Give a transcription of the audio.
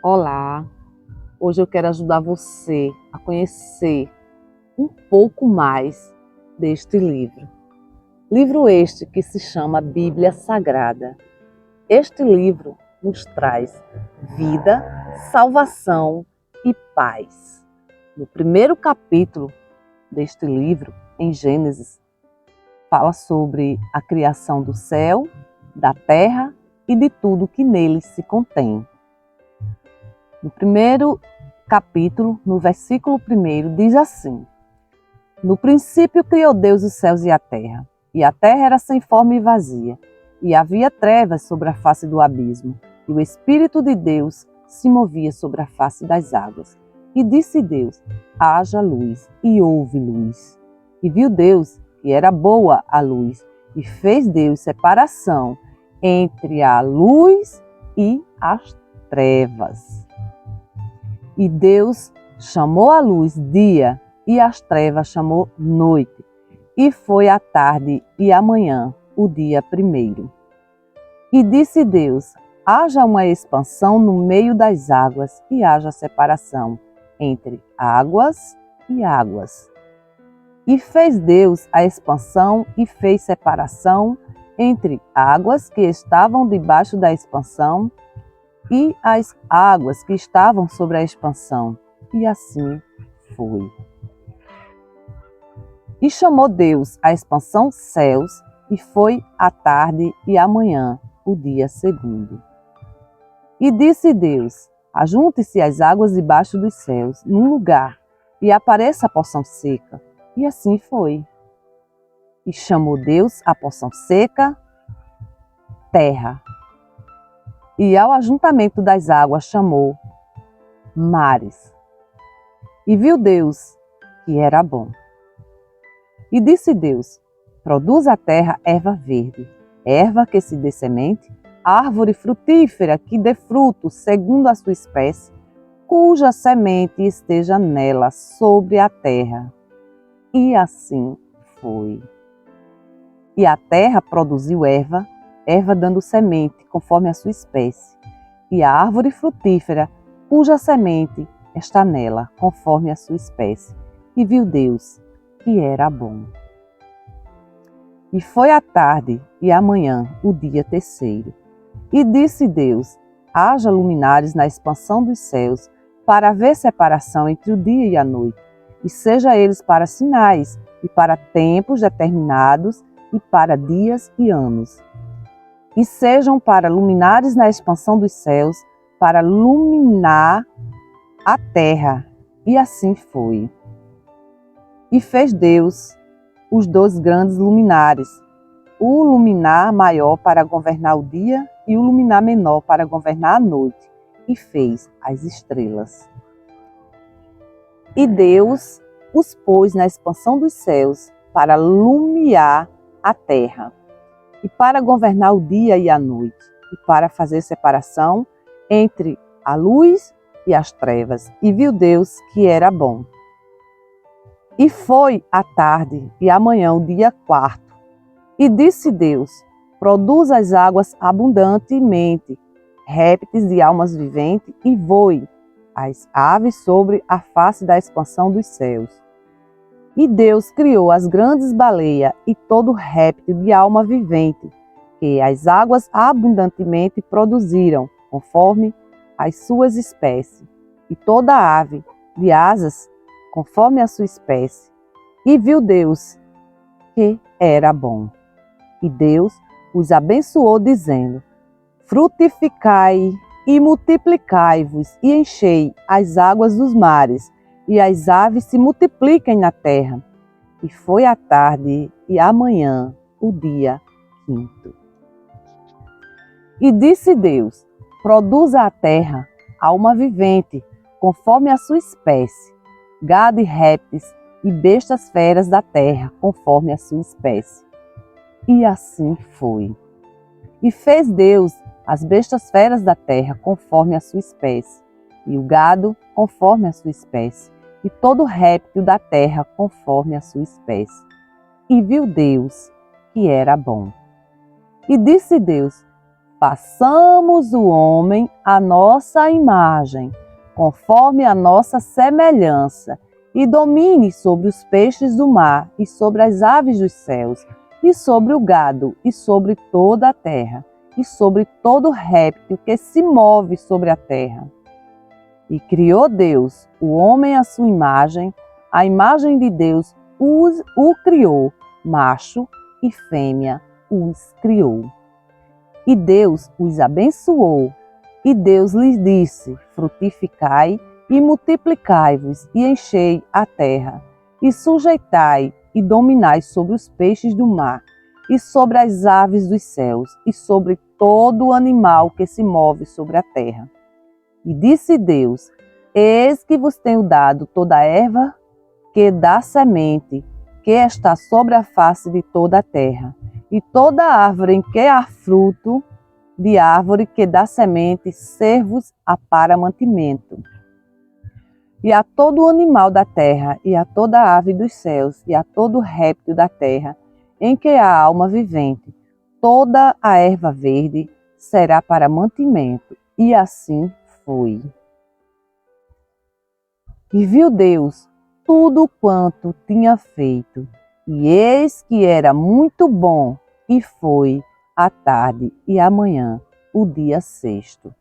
Olá! Hoje eu quero ajudar você a conhecer um pouco mais deste livro. Livro este que se chama Bíblia Sagrada. Este livro nos traz vida, salvação e paz. No primeiro capítulo deste livro, em Gênesis, fala sobre a criação do céu, da terra e de tudo que neles se contém. No primeiro capítulo, no versículo 1, diz assim: No princípio criou Deus os céus e a terra era sem forma e vazia, e havia trevas sobre a face do abismo, e o Espírito de Deus se movia sobre a face das águas. E disse Deus: haja luz, e houve luz. E viu Deus que era boa a luz, e fez Deus separação entre a luz e as trevas. E Deus chamou a luz dia, e as trevas chamou noite. E foi a tarde e a manhã, o dia primeiro. E disse Deus: haja uma expansão no meio das águas, e haja separação entre águas e águas. E fez Deus a expansão e fez separação entre águas que estavam debaixo da expansão e as águas que estavam sobre a expansão. E assim foi. E chamou Deus a expansão céus, e foi a tarde e a manhã, o dia segundo. E disse Deus: ajunte-se as águas debaixo dos céus, num lugar, e apareça a porção seca. E assim foi. E chamou Deus a porção seca terra. E ao ajuntamento das águas chamou mares. E viu Deus que era bom. E disse Deus: produz a terra erva verde, erva que se dê semente, árvore frutífera que dê fruto segundo a sua espécie, cuja semente esteja nela sobre a terra. E assim foi. E a terra produziu erva, erva dando semente conforme a sua espécie, e a árvore frutífera, cuja semente está nela, conforme a sua espécie. E viu Deus que era bom. E foi a tarde e a manhã, o dia terceiro. E disse Deus: haja luminares na expansão dos céus, para haver separação entre o dia e a noite, e seja eles para sinais, e para tempos determinados, e para dias e anos. E sejam para luminares na expansão dos céus, para iluminar a terra. E assim foi. E fez Deus os 2 grandes luminares, o luminar maior para governar o dia e o luminar menor para governar a noite, e fez as estrelas. E Deus os pôs na expansão dos céus para iluminar a terra, e para governar o dia e a noite, e para fazer separação entre a luz e as trevas. E viu Deus que era bom. E foi a tarde e a manhã, o dia quarto. E disse Deus: produz as águas abundantemente, répteis e almas viventes, e voe as aves sobre a face da expansão dos céus. E Deus criou as grandes baleias e todo réptil de alma vivente, que as águas abundantemente produziram, conforme as suas espécies, e toda ave de asas, conforme a sua espécie. E viu Deus que era bom. E Deus os abençoou, dizendo: frutificai e multiplicai-vos, e enchei as águas dos mares, e as aves se multipliquem na terra. E foi a tarde e a manhã, o dia quinto. E disse Deus: produza a terra alma vivente, conforme a sua espécie, gado e répteis e bestas feras da terra, conforme a sua espécie. E assim foi. E fez Deus as bestas feras da terra, conforme a sua espécie, e o gado, conforme a sua espécie, e todo réptil da terra, conforme a sua espécie. E viu Deus que era bom. E disse Deus: façamos o homem à nossa imagem, conforme a nossa semelhança, e domine sobre os peixes do mar, e sobre as aves dos céus, e sobre o gado, e sobre toda a terra, e sobre todo réptil que se move sobre a terra. E criou Deus o homem à sua imagem, a imagem de Deus o criou, macho e fêmea os criou. E Deus os abençoou, e Deus lhes disse: frutificai e multiplicai-vos, e enchei a terra, e sujeitai e dominai sobre os peixes do mar, e sobre as aves dos céus, e sobre todo o animal que se move sobre a terra. E disse Deus: eis que vos tenho dado toda a erva que dá semente, que está sobre a face de toda a terra, e toda árvore em que há fruto de árvore que dá semente, ser-vos-á para mantimento. E a todo animal da terra, e a toda ave dos céus, e a todo réptil da terra, em que há alma vivente, toda a erva verde será para mantimento. E assim foi. E viu Deus tudo quanto tinha feito, e eis que era muito bom, e foi a tarde e a manhã, o dia sexto.